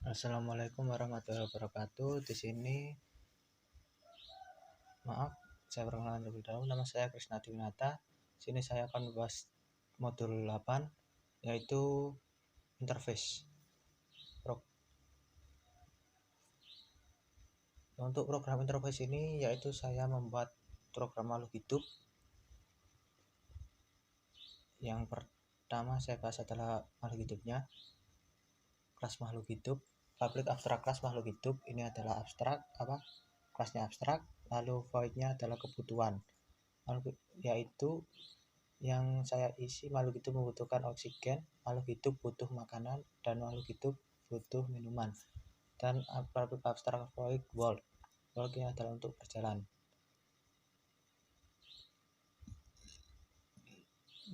Assalamualaikum warahmatullahi wabarakatuh. Di sini, maaf, saya perkenalkan terlebih dahulu. Nama saya Krisna Dwinata. Di sini saya akan membahas modul 8, yaitu interface. Untuk program interface ini, yaitu saya membuat program makhluk hidup. Yang pertama saya bahas adalah makhluk hidupnya. Kelas makhluk hidup, public abstract class makhluk hidup. Ini adalah abstrak, kelasnya abstrak. Lalu void-nya adalah kebutuhan, yaitu yang saya isi makhluk hidup membutuhkan oksigen, makhluk hidup butuh makanan, dan makhluk hidup butuh minuman. Dan public abstract void world, ini adalah untuk berjalan.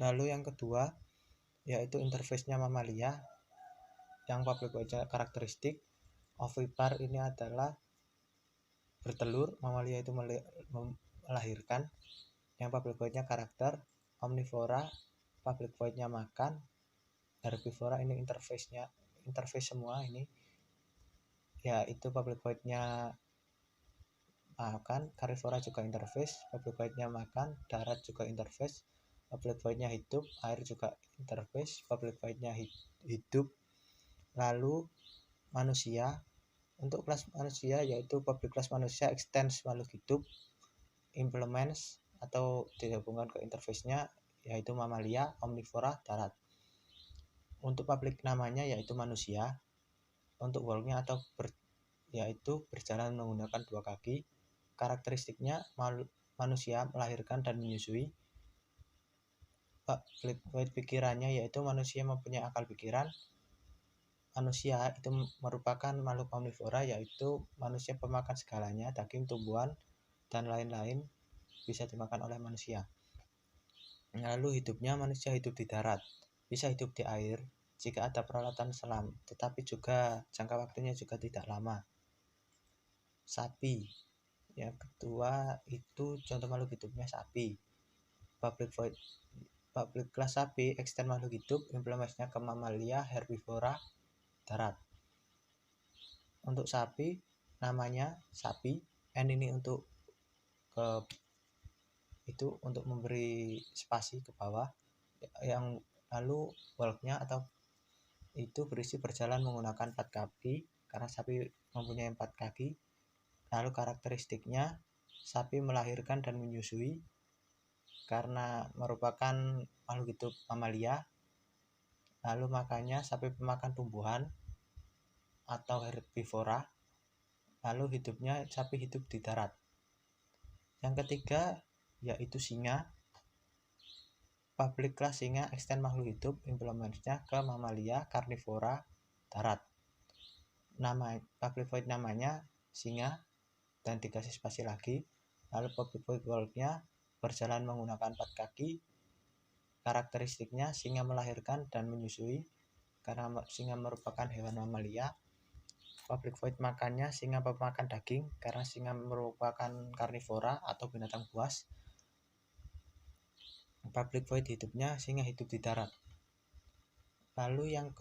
Lalu yang kedua yaitu interface-nya mamalia, yang public void karakteristik. Ovipar ini adalah bertelur, mamalia itu melahirkan. Yang public void-nya karakter. Omnivora, public void-nya makan. Herbivora ini interface semua ini, ya itu public void-nya makan. Carnivora juga interface, public void-nya makan. Darat juga interface, public void-nya hidup. Air juga interface, public void-nya hidup. Lalu manusia, untuk kelas manusia yaitu public class manusia extends makhluk hidup, implements atau digabungkan ke interface-nya yaitu mamalia, omnivora, darat. Untuk public namanya yaitu manusia. Untuk world-nya atau yaitu berjalan menggunakan 2 kaki. Karakteristiknya manusia melahirkan dan menyusui. Public void pikirannya yaitu manusia mempunyai akal pikiran. Manusia itu merupakan makhluk omnivora, yaitu manusia pemakan segalanya, daging, tumbuhan, dan lain-lain bisa dimakan oleh manusia. Lalu hidupnya, manusia hidup di darat, bisa hidup di air jika ada peralatan selam, tetapi juga jangka waktunya juga tidak lama. Sapi, yang kedua itu contoh makhluk hidupnya sapi. Public class sapi extend makhluk hidup, implementasinya ke mamalia, herbivora, darat. Untuk sapi namanya sapi, n ini untuk untuk memberi spasi ke bawah. Yang lalu world-nya atau itu berisi berjalan menggunakan 4 kaki karena sapi mempunyai 4 kaki. Lalu karakteristiknya sapi melahirkan dan menyusui karena merupakan makhluk hidup mamalia. Lalu makannya sapi pemakan tumbuhan atau herbivora. Lalu hidupnya sapi hidup di darat. Yang ketiga yaitu singa. Public class singa extend makhluk hidup, implementasinya ke mamalia, karnivora, darat. Nama public void namanya singa dan dikasih spasi lagi. Lalu public void world-nya berjalan menggunakan 4 kaki. Karakteristiknya singa melahirkan dan menyusui karena singa merupakan hewan mamalia. Public void makannya singa pemakan daging karena singa merupakan karnivora atau binatang buas. Public void hidupnya singa hidup di darat. Lalu yang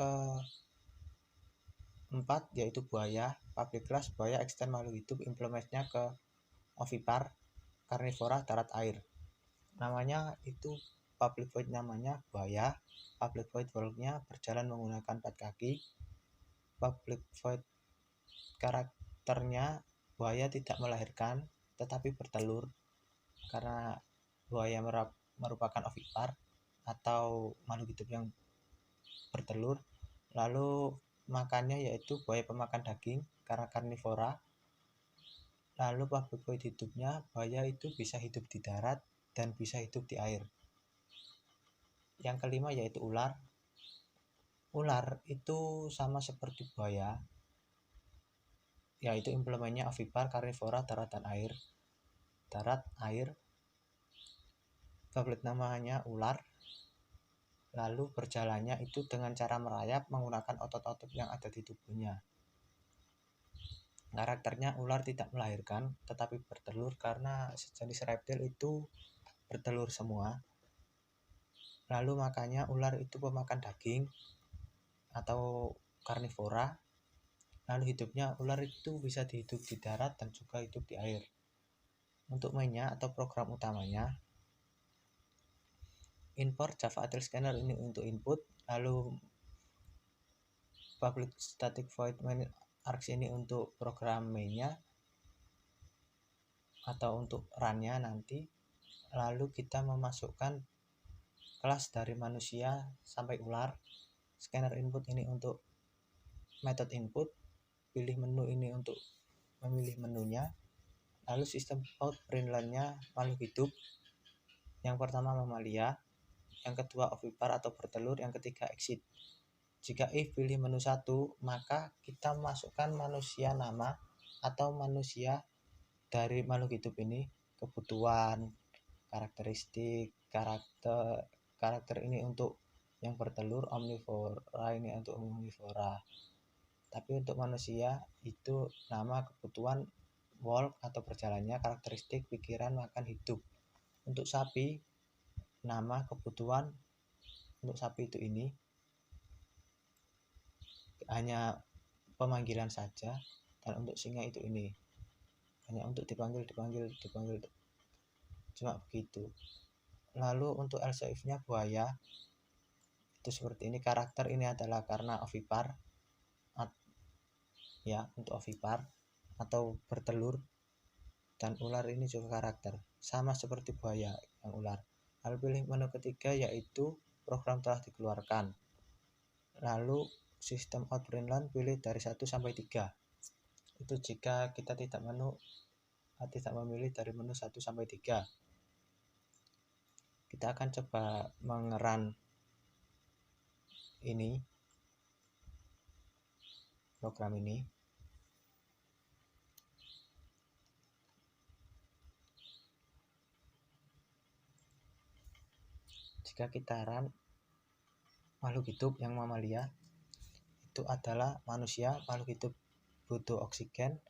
keempat yaitu buaya. Public class buaya extend makhluk hidup, implementasinya ke ovipar, karnivora, darat, air. Namanya itu public void namanya buaya. Public void world-nya berjalan menggunakan 4 kaki. Public void karakternya buaya tidak melahirkan tetapi bertelur karena buaya merupakan ovipar atau makhluk hidup yang bertelur. Lalu makannya yaitu buaya pemakan daging karena karnivora. Lalu public void hidupnya buaya itu bisa hidup di darat dan bisa hidup di air. Yang kelima yaitu ular. Ular itu sama seperti buaya, yaitu implementnya ovipar, karnivora, darat, dan air. Darat, air. Public namanya ular. Lalu berjalannya itu dengan cara merayap menggunakan otot-otot yang ada di tubuhnya. Karakternya ular tidak melahirkan tetapi bertelur karena sejenis reptil itu bertelur semua. Lalu makanya ular itu pemakan daging atau karnivora. Lalu hidupnya ular itu bisa hidup di darat dan juga hidup di air. Untuk mainnya atau program utamanya, import Java Util Scanner ini untuk input, lalu public static void main args ini untuk program mainnya atau untuk runnya nanti. Lalu kita memasukkan kelas dari manusia sampai ular. Scanner input ini untuk method input, pilih menu ini untuk memilih menunya. Lalu sistem out println-nya makhluk hidup. Yang pertama mamalia, yang kedua ovipar atau bertelur, yang ketiga exit. Jika if pilih menu 1, maka kita masukkan manusia nama atau manusia dari makhluk hidup ini, kebutuhan, karakteristik, karakter ini untuk yang bertelur, omnivora ini untuk omnivora. Tapi untuk manusia itu nama, kebutuhan, walk atau berjalannya, karakteristik, pikiran, makan, hidup. Untuk sapi, nama, kebutuhan untuk sapi itu ini hanya pemanggilan saja, dan untuk singa itu ini hanya untuk dipanggil cuma begitu. Lalu untuk else if-nya buaya itu seperti ini. Karakter ini adalah karena ovipar ya, untuk ovipar atau bertelur, dan ular ini juga karakter sama seperti buaya yang ular. Lalu pilih menu ketiga yaitu program telah dikeluarkan. Lalu sistem out println pilih dari 1 sampai 3. Itu jika kita tidak memilih dari menu 1 sampai 3. Kita akan coba mengeran ini, program ini. Jika kita run, makhluk hidup yang mamalia itu adalah manusia. Makhluk hidup butuh oksigen,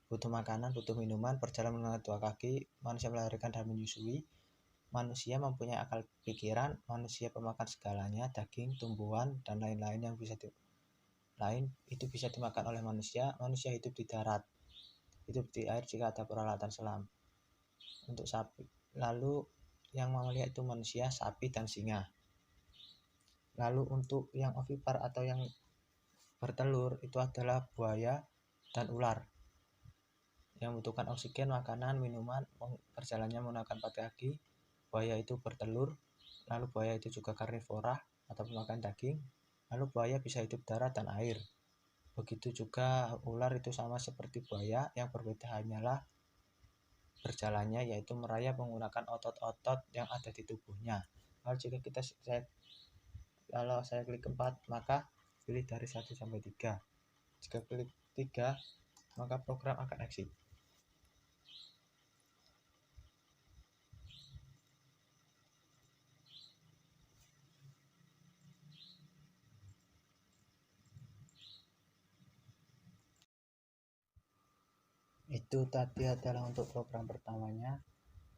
butuh makanan, butuh minuman, berjalan menggunakan 2 kaki, manusia melahirkan dan menyusui, manusia mempunyai akal pikiran, manusia pemakan segalanya, daging, tumbuhan, dan lain-lain yang itu bisa dimakan oleh manusia. Manusia hidup di darat, hidup di air jika ada peralatan selam. Untuk sapi, lalu yang mamalia itu manusia, sapi, dan singa. Lalu untuk yang ovipar atau yang bertelur itu adalah buaya dan ular yang membutuhkan oksigen, makanan, minuman, berjalannya menggunakan 4 kaki. Buaya itu bertelur, lalu buaya itu juga karnivora atau pemakan daging. Lalu buaya bisa hidup darat dan air. Begitu juga ular itu sama seperti buaya, yang berbeda hanyalah berjalannya, yaitu merayap menggunakan otot-otot yang ada di tubuhnya. Lalu jika kalau saya klik 4, maka pilih dari 1 sampai 3. Jika klik 3, maka program akan exit. Itu tadi adalah untuk program pertamanya,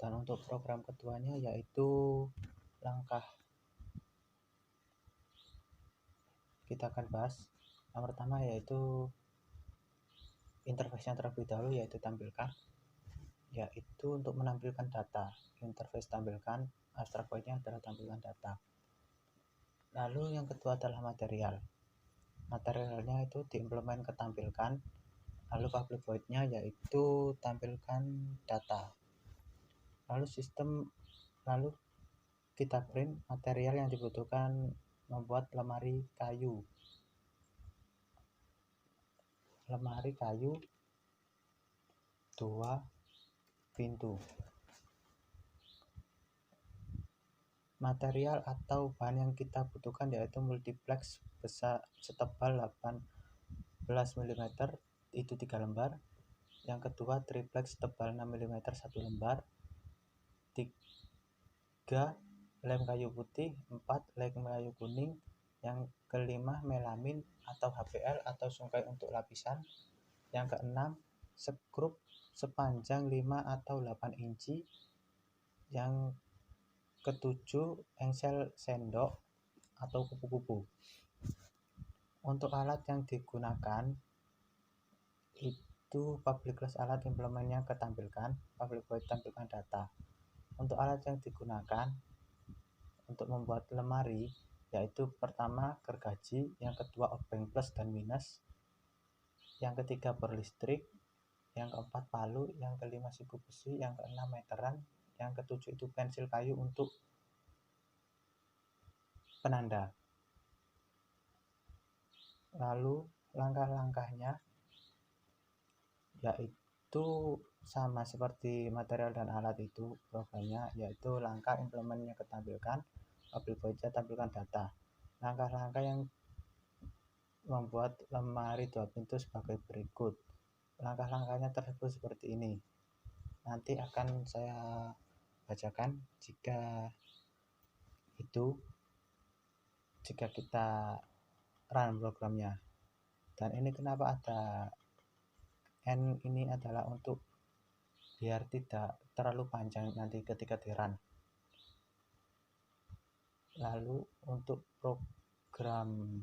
dan untuk program keduanya yaitu langkah kita akan bahas. Yang pertama yaitu interface-nya terlebih dahulu, yaitu tampilkan, yaitu untuk menampilkan data. Interface tampilkan, abstrak void-nya adalah tampilkan data. Lalu yang kedua adalah materialnya itu diimplement ke tampilkan. Lalu public void-nya yaitu tampilkan data. Lalu kita print material yang dibutuhkan membuat lemari kayu 2 pintu. Material atau bahan yang kita butuhkan yaitu multiplex besar setebal 18 mm itu 3 lembar. Yang kedua triplex tebal 6 mm 1 lembar. 3 lem kayu putih. 4 lem kayu kuning. Yang kelima melamin atau HPL atau sungkai untuk lapisan. Yang keenam skrup sepanjang 5 atau 8 inci. Yang ketujuh engsel sendok atau kupu-kupu. Untuk alat yang digunakan itu public class alat implementnya ketampilkan, public void tampilkan data. Untuk alat yang digunakan untuk membuat lemari yaitu pertama gergaji, yang kedua obeng plus dan minus, yang ketiga berlistrik, yang keempat palu, yang kelima siku besi, yang keenam meteran, yang ketujuh itu pensil kayu untuk penanda. Lalu langkah-langkahnya yaitu sama seperti material dan alat itu programnya, yaitu langkah implementnya ketampilkan, public void-nya tampilkan data. Langkah-langkah yang membuat lemari 2 pintu sebagai berikut. Langkah-langkahnya tersebut seperti ini. Nanti akan saya bacakan jika kita run programnya. Dan ini kenapa ada N, ini adalah untuk biar tidak terlalu panjang nanti ketika di run. Lalu untuk program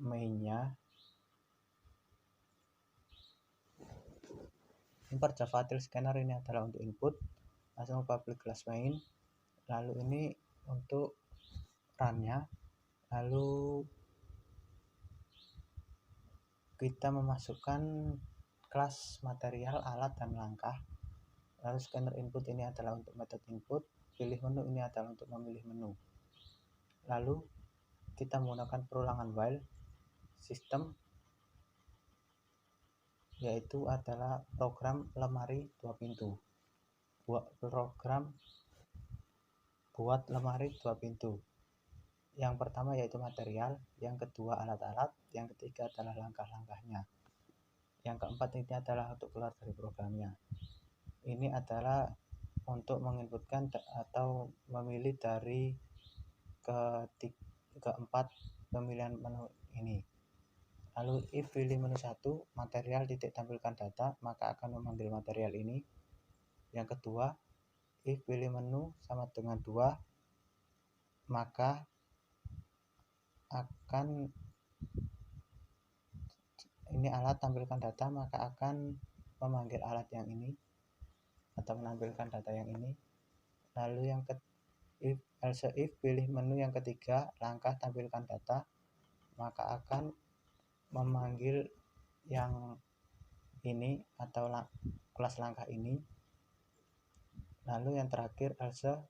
mainnya, import Javatil Scanner ini adalah untuk input, langsung public class main. Lalu ini untuk runnya. Lalu kita memasukkan kelas material, alat, dan langkah. Lalu scanner input ini adalah untuk metode input, pilih menu ini adalah untuk memilih menu. Lalu kita menggunakan perulangan while system, yaitu adalah program lemari 2 pintu. Program buat lemari 2 pintu. Yang pertama yaitu material, yang kedua alat-alat, yang ketiga adalah langkah-langkahnya. Yang keempat ini adalah untuk keluar dari programnya. Ini adalah untuk menginputkan atau memilih dari keempat pemilihan menu ini. Lalu if pilih menu 1, material titik tampilkan data, maka akan memanggil material ini. Yang kedua, if pilih menu sama dengan 2, maka akan ini alat tampilkan data, maka akan memanggil alat yang ini atau menampilkan data yang ini. Lalu yang else if pilih menu yang ketiga, langkah tampilkan data, maka akan memanggil yang ini atau kelas langkah ini. Lalu yang terakhir maksudnya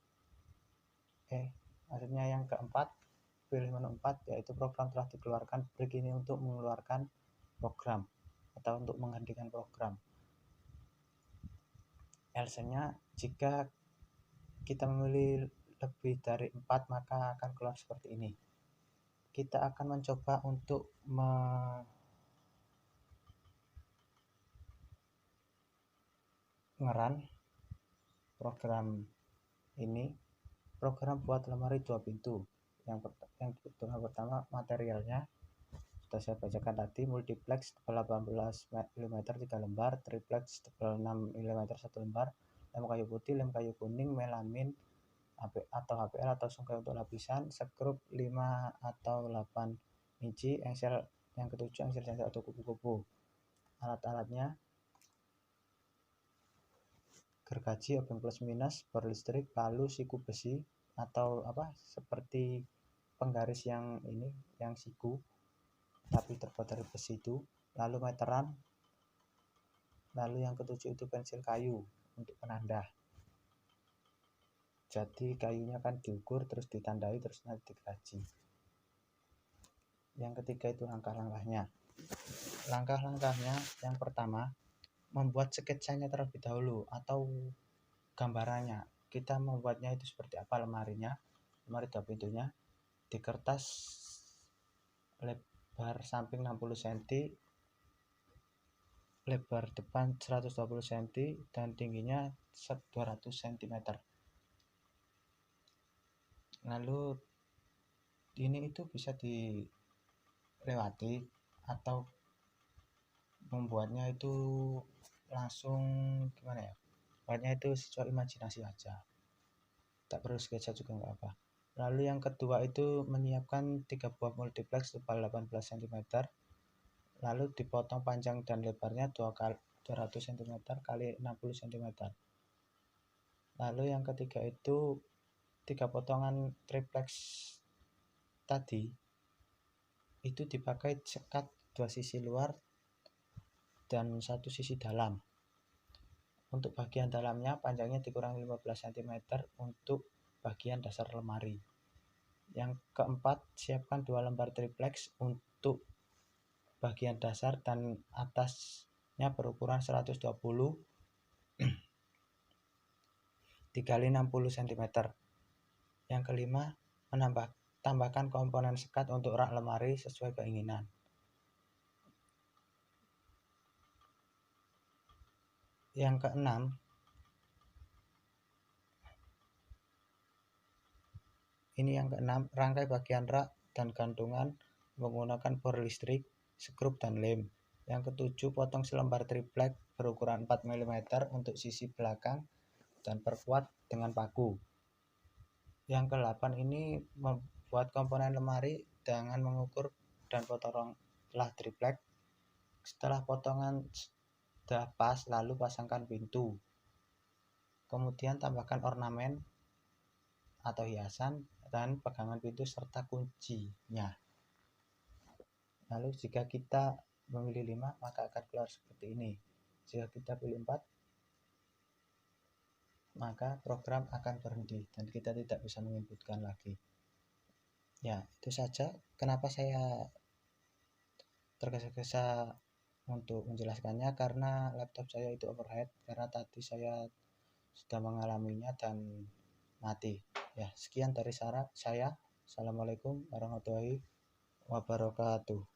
yang keempat, pilih menu 4, yaitu program telah dikeluarkan, break ini untuk mengeluarkan program atau untuk menghentikan program. Else-nya jika kita memilih lebih dari 4, maka akan keluar seperti ini. Kita akan mencoba untuk ngeran program ini. Program buat lemari 2 pintu. Yang pertama materialnya sudah saya bacakan tadi, multiplex tebal 18 mm 3 lembar, triplex tebal 6 mm 1 lembar, lem kayu putih, lem kayu kuning, melamin atau HPL atau sungkai untuk lapisan, skrup 5 atau 8 inci, engsel yang ketujuh, engsel atau kupu-kupu. Alat-alatnya gergaji, obeng plus minus, berlistrik, palu, siku besi atau seperti penggaris yang ini, yang siku tapi terbuat dari besi itu. Lalu meteran. Lalu yang ketujuh itu pensil kayu untuk penanda. Jadi kayunya kan diukur terus ditandai terus nanti digergaji. Yang ketiga itu langkah-langkahnya. Langkah-langkahnya yang pertama, membuat sketsanya terlebih dahulu atau gambarannya. Kita membuatnya itu seperti apa lemarinya, lemari 2 pintunya, di kertas lebar samping 60 cm, lebar depan 120 cm, dan tingginya 200 cm. Lalu ini itu bisa dilewati atau membuatnya itu langsung gimana ya, buatnya itu sesuai imajinasi aja, tak perlu sketsa juga nggak apa. Lalu yang kedua itu menyiapkan 3 buah multiplex tebal 18 cm, lalu dipotong panjang dan lebarnya 200 cm kali 60 cm. Lalu yang ketiga itu 3 potongan triplex tadi itu dipakai sekat 2 sisi luar dan 1 sisi dalam. Untuk bagian dalamnya panjangnya dikurangi 15 cm untuk bagian dasar lemari. Yang keempat, siapkan 2 lembar triplex untuk bagian dasar dan atasnya berukuran 120 dikali 60 cm. Yang kelima, tambahkan komponen sekat untuk rak lemari sesuai keinginan. Yang keenam, rangkai bagian rak dan gantungan menggunakan bor listrik, skrup dan lem. Yang ketujuh, potong selembar triplek berukuran 4 mm untuk sisi belakang dan perkuat dengan paku. Yang ke-8 ini membuat komponen lemari dengan mengukur dan potonglah triplek. Setelah potongan sudah pas, lalu pasangkan pintu. Kemudian tambahkan ornamen atau hiasan dan pegangan pintu serta kuncinya. Lalu jika kita memilih 5, maka akan keluar seperti ini. Jika kita pilih 4, maka program akan berhenti dan kita tidak bisa menginputkan lagi. Ya, itu saja kenapa saya tergesa-gesa untuk menjelaskannya, karena laptop saya itu overheat karena tadi saya sudah mengalaminya dan mati. Ya, sekian dari saya. Assalamualaikum warahmatullahi wabarakatuh.